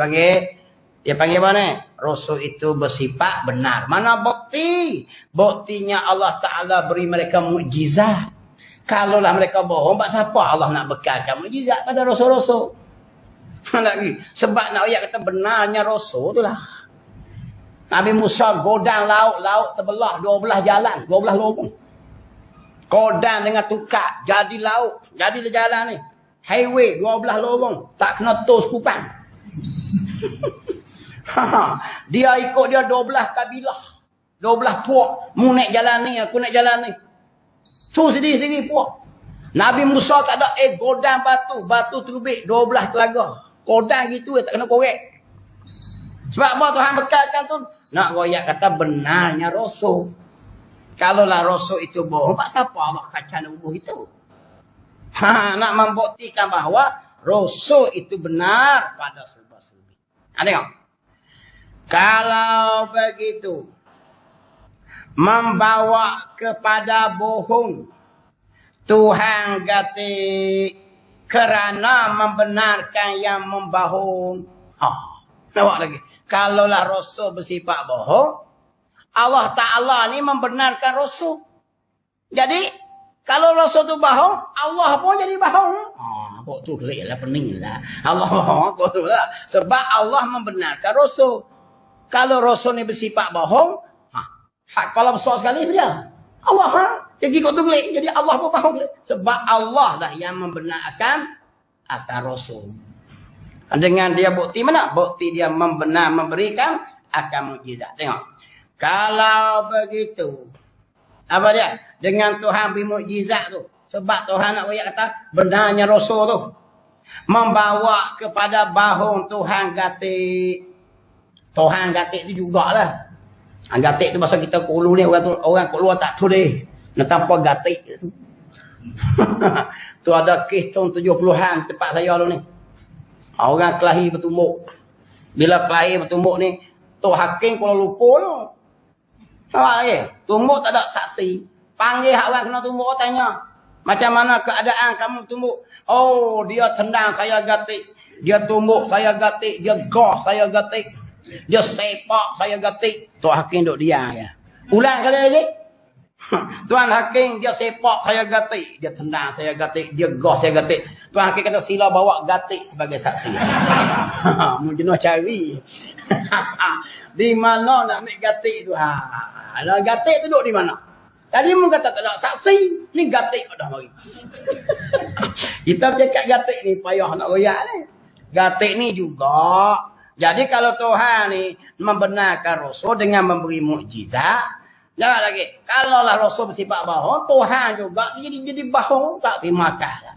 dia panggil apa ni? Rasul itu bersifat benar. Mana bukti? Buktinya Allah Ta'ala beri mereka mukjizat. Kalaulah mereka bohong, siapa Allah nak bekalkan mukjizat pada Rasul-Rasul? Lagi. Sebab nak ayat kata benarnya Rasul tu lah. Nabi Musa godang laut terbelah 12 jalan, 12 lubang. Godang dengan tukar, jadi laut, jadi jalan ni. Highway 12 lubang, tak kena tos kupang. Dia ikut dia 12 kabilah. 12 puak. Mu naik jalan ni, aku naik jalan ni. Tu sendiri-sendiri puak. Nabi Musa tak ada godang batu. Batu terubik 12 telaga. Godang gitu tak kena korek. Sebab apa Tuhan bekalkan tu? Nak royak kata benarnya Rasul. Kalaulah Rasul itu bohong, siapa Allah kacau nubuh itu? Nak membuktikan bahawa Rasul itu benar pada serba-serbi. Tengok. Kalau begitu, membawa kepada bohong, Tuhan kata kerana membenarkan yang membohong. Nampak lagi. Kalaulah Rasul bersifat bohong, Allah Ta'ala ni membenarkan Rasul. Jadi, kalau Rasul tu bohong, Allah pun jadi bohong. Kok tu kelik lah, pening lah. Allah bohong, kok tu lah. Sebab Allah membenarkan Rasul. Kalau Rasul ni bersifat bohong, hak kepala besar sekali dia. Allah, jadi kok tu kelik. Jadi Allah pun bohong. Sebab Allah lah yang membenarkan akan Rasul. Dengan dia bukti mana? Bukti dia memberikan akan mukjizat. Tengok. Kalau begitu, apa dia? Dengan Tuhan beri mukjizat tu. Sebab Tuhan nak ayat kata, benarnya Rasul tu. Membawa kepada bahong Tuhan gatik. Tuhan gatik tu jugalah. Gatik tu bahasa kita Kulu ni, orang keluar tak tulis. Nak tanpa gatik tu. Tu ada kes tahun 70-an tempat saya dulu ni. Orang kelahi bertumbuk. Bila kelahi bertumbuk ni, tu hakim Kuala Lumpur tu. Nampak lagi? Tumbuk tak ada saksi. Panggil hak orang kena tumbuk, tanya. Macam mana keadaan kamu tumbuk? Oh, dia tendang saya gatik. Dia tumbuk saya gatik. Dia goh saya gatik. Dia sepak saya gatik. Tuan hakim duduk diam ya. Ulang kali lagi. Tuan hakim dia sepak saya gatik. Dia tendang saya gatik. Dia goh saya gatik. Tuan hakim kata sila bawa gatik sebagai saksi. Mungkin cari. Di mana nak ambil gatik tu? Gatik tu duduk di mana? Tadi mu kata tak ada saksi. Ni gatik dah mari. Kita cakap gatik ni payah nak royak ni. Gatik ni juga. Jadi kalau Tuhan ni membenarkan Rasul dengan memberi mukjizat, jangan lagi. Kalau lah Rasul bersifat bohong, Tuhan juga jadi bohong, tak terima kasih.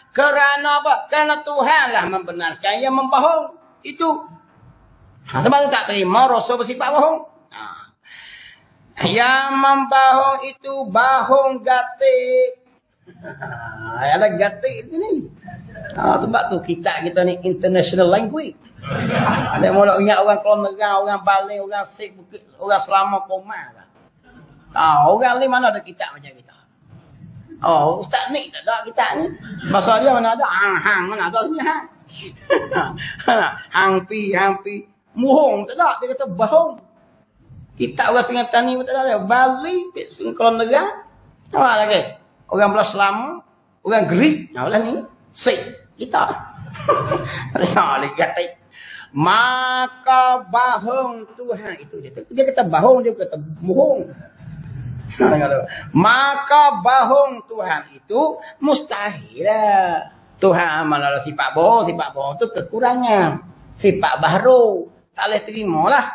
Kerana apa? Kerana Tuhan lah membenarkan yang membohong. Itu. Sebab tu tak terima Rasul bersifat bohong. Yang membohong itu bohong gatik. Ada gatik ni. Sebab tu kita ni international language. Ada mula ingat orang Keluar Negara, orang Bali, orang Sikh, orang Selama, Komar. Orang ni mana ada kitab macam kita. Ustaz ni tak ada kitab ni. Masa dia mana ada? Hang mana ada sini hang. Hampi. Muhong tak ada. Dia kata bohong. Kitab orang Sungai Petani pun tak ada. Bali, Keluar Negara. Apa lagi? Orang belah Selama, orang Greek. Nah, ni Sikh. Kita. Maka bohong Tuhan itu. Dia kata bohong, dia kata bohong. Maka bohong Tuhan itu mustahil lah. Tuhan mana ada sifat bohong itu kekurangan. Sifat baru. Tak boleh terima lah.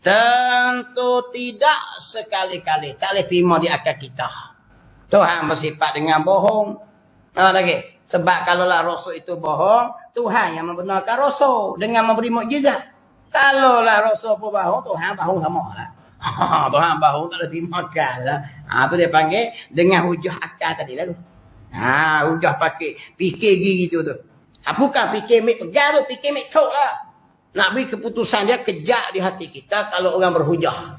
Tentu tidak sekali-kali. Tak boleh terima di akal kita. Tuhan bersifat dengan bohong. Lagi. Sebab kalaulah Rasul itu bohong, Tuhan yang membenarkan Rasul dengan memberi mukjizat. Kalaulah Rasul pun bohong, Tuhan bohong sama lah. Tuhan bohong tak ada dimakan lah. Tu dia panggil dengan hujah akal tadi lah tu. Hujah pakai fikir gigi tu. Bukan fikir mik pegang tu, fikir mik tok lah. Nak beri keputusan dia kejak di hati kita kalau orang berhujah.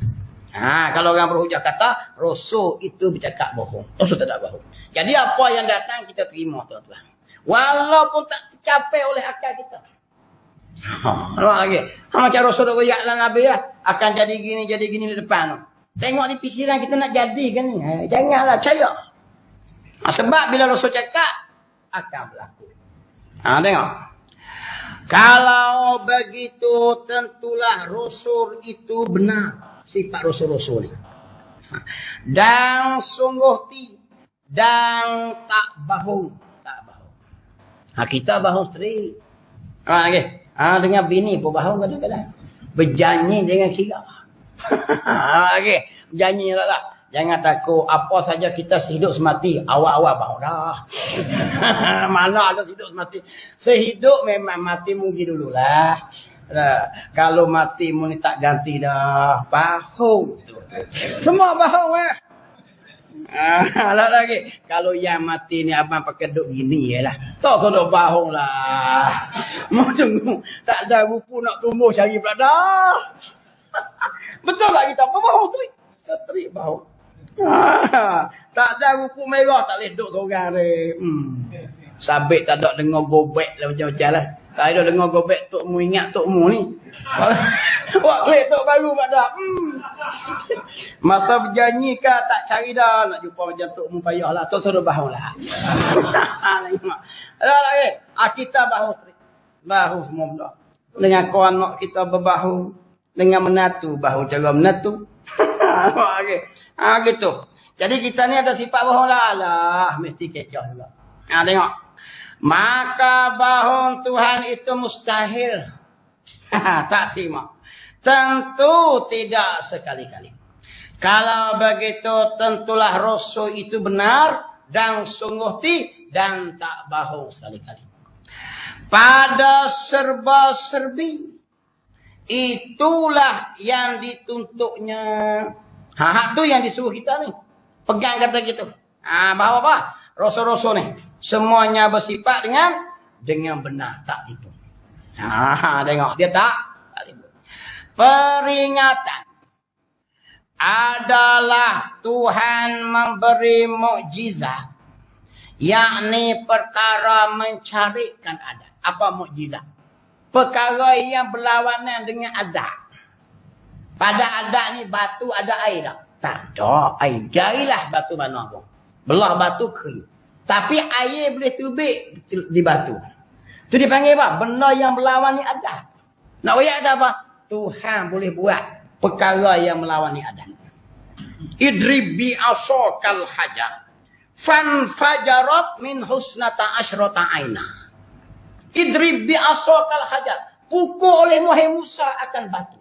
Kalau orang berhujah kata Rasul itu bercakap bohong. Rasul tak ada bohong. Jadi apa yang datang kita terima tuan-tuan. Walaupun tak tercapai oleh akal kita. Nampak lagi. Macam Rasul dah royak lah Nabi lah. Akan jadi gini di depan. Tengok di fikiran kita nak jadi kan ni. Janganlah percaya. Sebab bila Rasul cakap akan berlaku. Tengok. Kalau begitu tentulah Rasul itu benar. Sifat Rasul-Rasul ni. Dan sungguh dan tak bohong. Kita bohong straight. Okay. Dengan bini pun bohong kadang-kadang. Berjanji jangan kira. Okay. Berjanji tak. Jangan takut. Apa saja kita sehidup semati. Awal-awal bohong dah. Mana ada sehidup semati. Sehidup memang mati mungkin dululah. Kalau mati mu ni tak ganti dah. Bohong. Semua bohong Lagi. Kalau yang mati ni abang pakai duk gini je lah. Tak duk bahong lah. Macam tak ada rupu nak tumbuh cari pula dah. Betul tak kita? Apa bahong terik? Terik bahong. Tak ada rupu merah tak boleh duk seorang ni. Sabit tak ada dengar gobek lah macam-macam lah. Tak ada dengar gobek tok mu ingat tok mu ni. Wak klik tok baru pada. Masa berjanji ke tak cari dah nak jumpa macam tok mu payahlah. Tok suruh bahau lah. Ada lagi. Kita bahu terik. Bahu semua pula. Dengan kawan nak kita berbahu. Dengan menatu bahu cara menatu. Okey. Gitu. Jadi kita ni ada sifat bohong lah. Mesti kecoh juga. Tengok. Maka bohong Tuhan itu mustahil. Tak terima. Tentu tidak sekali-kali. Kalau begitu tentulah Rasul itu benar dan sungguh dan tak bohong sekali-kali. Pada serba-serbi itulah yang dituntutnya. Tu yang disuruh kita ni. Pegang kata gitu. Bahawa apa? Rasul-rasul ni semuanya bersifat dengan benar, tak tipu. Tengok dia tak tipu. Peringatan adalah Tuhan memberi mukjizat, yakni perkara mencarikan adat. Apa mukjizat? Perkara yang berlawanan dengan adat. Pada adat ni batu ada air tak? Tak ada air. Jarilah batu mana pun. Belah batu kering. Tapi air boleh tubik di batu. Itu dipanggil apa? Benda yang melawan ni adat. Nak royak kata apa? Tuhan boleh buat perkara yang melawan ni adat. Idrib bi asakal hajar. Fan fajarat min husnata asyrata aina. Idrib bi asakal hajar. Pukul oleh Musa akan batu.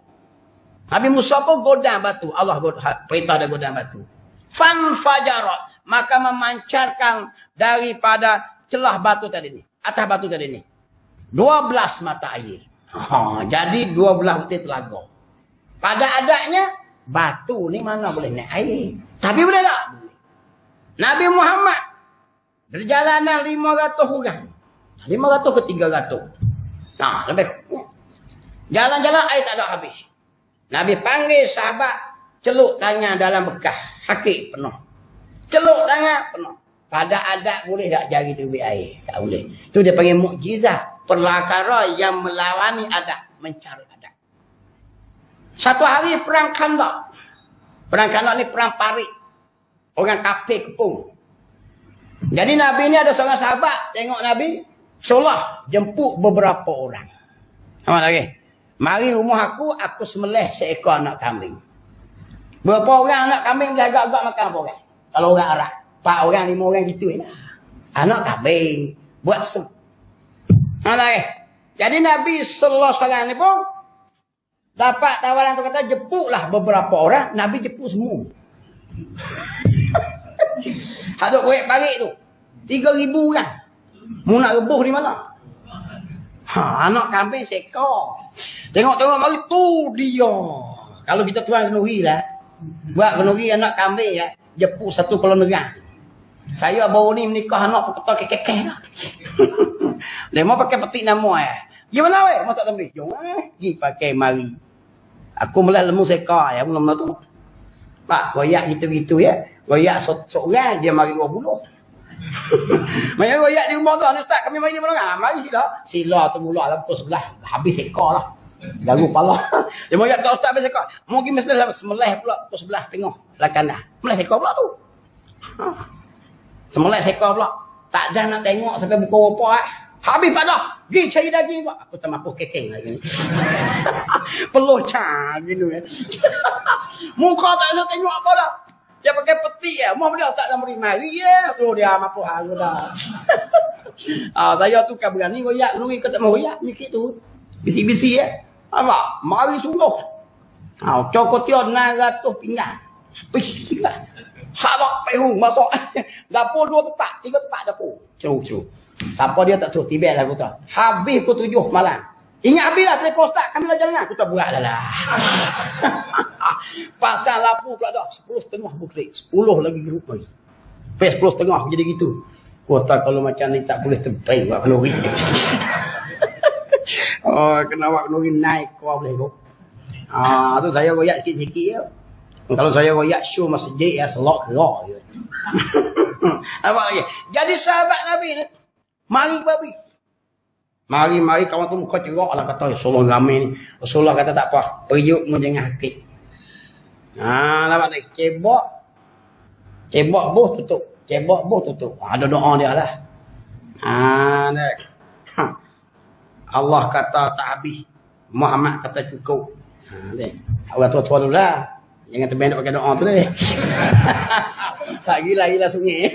Nabi Musa pun godam batu. Allah perintah dia godam batu. Fan fajarat. Maka memancarkan daripada celah batu tadi ni. Atas batu tadi ni. 12 mata air. Jadi 12 betul telaga. Pada adatnya, batu ni mana boleh naik air. Tapi boleh tak? Boleh. Nabi Muhammad. Perjalanan 500 orang. 500 ke 300. Lebih. Jalan-jalan air tak ada habis. Nabi panggil sahabat. Celuk tangan dalam bekas. Hakik penuh. Celuk tangan penuh. Pada adat boleh tak jari tubik air? Tak boleh. Itu dia panggil mukjizat. Perkara yang melawani adat. Mencari adat. Satu hari perang Khandaq. Perang Khandaq ni perang parit. Orang kafir kepung. Jadi Nabi ni ada seorang sahabat. Tengok Nabi. Solah jemput beberapa orang. Nampak lagi? Mari rumah aku sembelih seekor anak kambing. Berapa orang anak kambing dia agak-agak makan apa orang? Kalau orang Arab. 4 orang, 5 orang gitu lah. Anak kambing. Buat sem. Jadi Nabi sallallahu alaihi wasallam ni pun dapat tawaran tu kata jemputlah beberapa orang. Nabi jemput semua. Hadap kuih parik tu. 3,000 orang. Mu nak rebuh di mana? Anak kambing sekor. Tengok-tengok mari tu dia. Kalau kita tuan kenuri lah. Buat kenuri anak kambing ya. Jepuk satu kolonera. Saya baru ni menikah anak peketak kekeh dah. Dia mau pakai petik nama Gimana weh? Mau tak tambah? Jom pergi pakai mari. Aku mula lemu sekar ya belum tu. Pak goyak gitu-gitu ya. Goyak seorang dia mari 20. Maya goyak di rumah tu ustaz kami mari di mana? Mari sila. Sila tu mula dalam pukul 11. Habis sekar lah. Ganggu kepala. Dia mau tak ustaz habis sekar. Mungkin mesti semelih pula pukul 11.30 lakan dah. Melih sekar pula tu. Semelih sekar pula. Tak ada nak tengok sampai buka apa Habis tak dah. Pergi cari daging pak. Aku tak mampu kekeng lagi ni. Peluh cah gini Muka tak bisa tengok apa dah. Dia pakai peti ya. Mau dia tak nak beri mari ya. Tu dia mampu haru dah. Saya tu kan berani goyak nuri kau tak mau goyak nyikit tu. Bisi-bisi ya. Apa? Mari sungguh. Cokot dia 900 pinggan. Wih, tinggal. Harap pehu masuk. Dapur 2 tempat, 3 tempat dapur. Ceru. Siapa dia tak suruh tibet lah aku tu. Habis pukul 7 malam. Ingat habis lah telefon ustaz. Kami lah jalan. Aku tak buat dah lah. Pasang lapu pula dah 10.5 buklik. 10 lagi grup lagi. Pes 10.5 jadi gitu. Kota kalau macam ni tak boleh terbang buat kenduri. Oh, kena buat kenduri naik kau boleh kau. Tu saya royak sikit-sikit je. Kalau saya royak show masjid ya selok gerak je. Apa lagi? Jadi sahabat Nabi ni mari babi. Mari kawan tu muka cerak lah kata Rasulullah ramai ni. Rasulullah kata tak apa. Periuk mu jangan hakik. Nampak tak? Cebok buh tutup. Cebok buh tutup. Ada doa dia lah. Allah kata tak habis. Muhammad kata cukup. Orang tua-tua dulu lah. Jangan terbang pakai doa tu deh. Sak gila-gila sungai.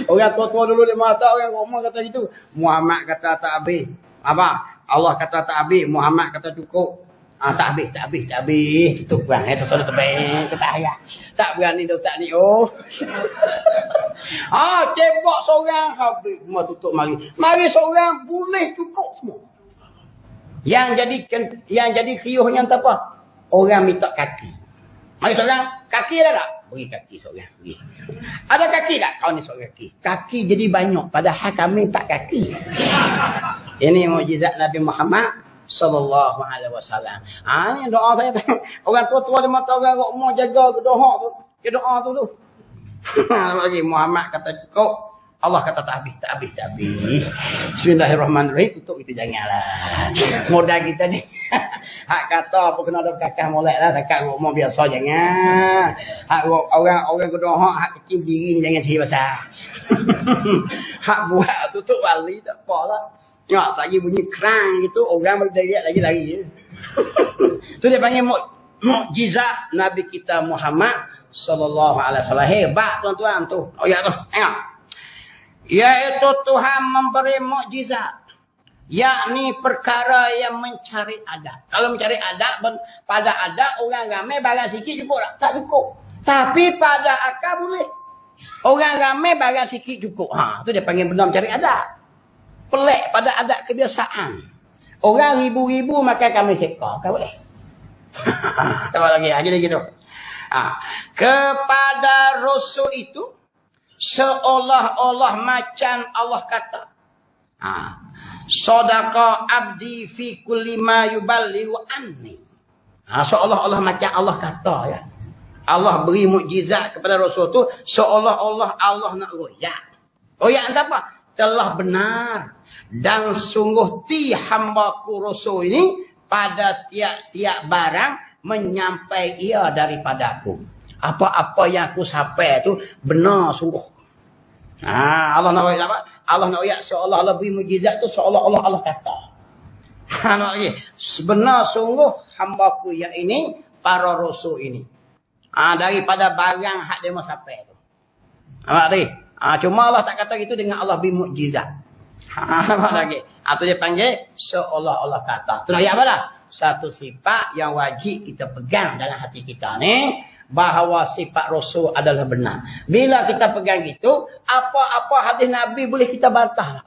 Orang tua-tua dulu dia mata orang rumah kata gitu. Muhammad kata tak habis. Apa? Allah kata tak habis. Muhammad kata cukup. Tak habis. Tutup bang. Itu sudah terbang. Kata ayah. Tak berani dah tak ni. Oh. Cebok seorang habis. Semua tutup mari. Mari seorang boleh cukup semua. Yang jadi kriuhnya entah apa? Orang minta kaki. Mari seorang kaki ada tak? Beri kaki seorang. Beri. Ada kaki tak? Kau ni seorang kaki. Kaki jadi banyak. Padahal kami 4 kaki. Ini mukjizat Nabi Muhammad sallallahu alaihi wasallam. Ni doa saya tu. Orang tua-tua di mata orang mau jaga doa tu. Dia doa tu tu. Lagi Muhammad kata cukup. Allah kata tak habis. Bismillahirrahmanirrahim. Tutup itu janganlah. Modal kita ni. Hak kata apa kena ada kakak molek lah. Sakat rumah biasa jangan. Hak orang kedoa hak kecil diri ni jangan cari pasal. Hak buat tutup wali tak apa lah. Tengok lagi bunyi kerang gitu. Orang berdiri lagi-lagi je. Tu dia panggil mukjizat Nabi kita Muhammad sallallahu alaihi wasallam. Hebat tuan-tuan tu. Oh ya tu. Tengok. Yaitu Tuhan memberi mukjizat, yakni perkara yang mencari adat. Kalau mencari adat, pada adat orang ramai barang sikit cukup tak? Tak cukup. Tapi pada akal boleh. Orang ramai barang sikit cukup. Tu dia panggil benar mencari adat. Pelik pada adat kebiasaan. Orang ribu-ribu makan kami sekor. Kau boleh. Tak lagi. Jadi gitu. Kepada Rasul itu seolah-olah macam Allah kata. Sadaqa abdi fi kulli ma yuballighu anni. Seolah-olah macam Allah kata ya. Allah beri mukjizat kepada Rasul tu seolah-olah Allah nak royak. Royak entah apa? Telah benar dan sungguh hambaku Rasul ini pada tiap-tiap barang menyampai ia daripadaku. Apa-apa yang aku sampai tu benar sungguh. Allah nak royak apa? Allah nak royak seolah-olah beri mukjizat tu seolah-olah Allah kata. Nak lagi. Sebenar sungguh hambaku yang ini para rasul ini. Daripada barang hak dia mau sampai tu. Nampak tadi? Cuma Allah tak kata gitu dengan Allah beri mukjizat. Nampak lagi. Tu dia panggil seolah-olah kata. Tu nak apa dah? Satu sifat yang wajib kita pegang dalam hati kita ni. Bahawa sifat Rasul adalah benar. Bila kita pegang gitu, apa-apa hadis Nabi boleh kita bantah.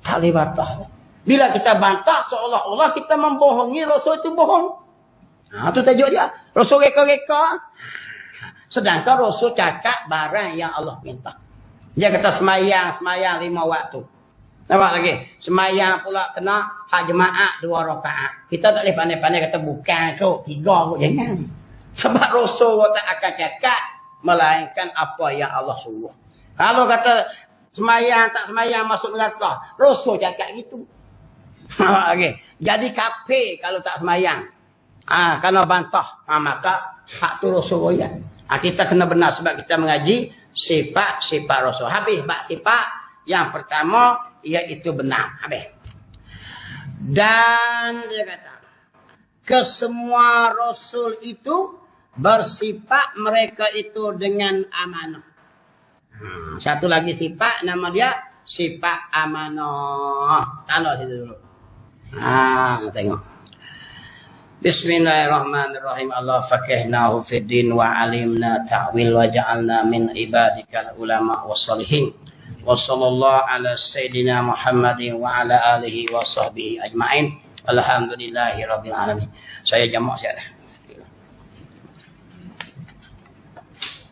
Tak boleh bantah. Bila kita bantah, seolah-olah kita membohongi Rasul itu bohong. Itu tajuk dia. Rasul reka-reka. Sedangkan Rasul cakap barang yang Allah minta. Dia kata semayang 5 waktu. Nampak lagi? Semayang pula kena hak jemaah 2 rakaat. Kita tak boleh pandai-pandai kata bukan kau 3 kau. Jangan. Sebab Rasul tak akan cakap melainkan apa yang Allah suruh. Kalau kata semayang tak semayang masuk neraka, Rasul cakap gitu. Okay. Jadi kafir kalau tak semayang. Kena bantah. Maka hak tu Rasul royak. Kita kena benar sebab kita mengaji sifat-sifat Rasul. Habis bab sifat yang pertama iaitu benar. Habis. Dan dia kata kesemua Rasul itu bersifat mereka itu dengan amanah. Satu lagi sifat nama dia sifat amanah. Tanda situ dulu. Tengok. Bismillahirrahmanirrahim. Allah faqihnahu fid din wa alimna ta'wil wa ja'alna min ibadikal ulama wassalihin. Wa sallallahu ala sayyidina Muhammadin wa ala alihi wa sahbihi ajma'in. Alhamdulillahi rabbil alamin. Saya jamak siap dah.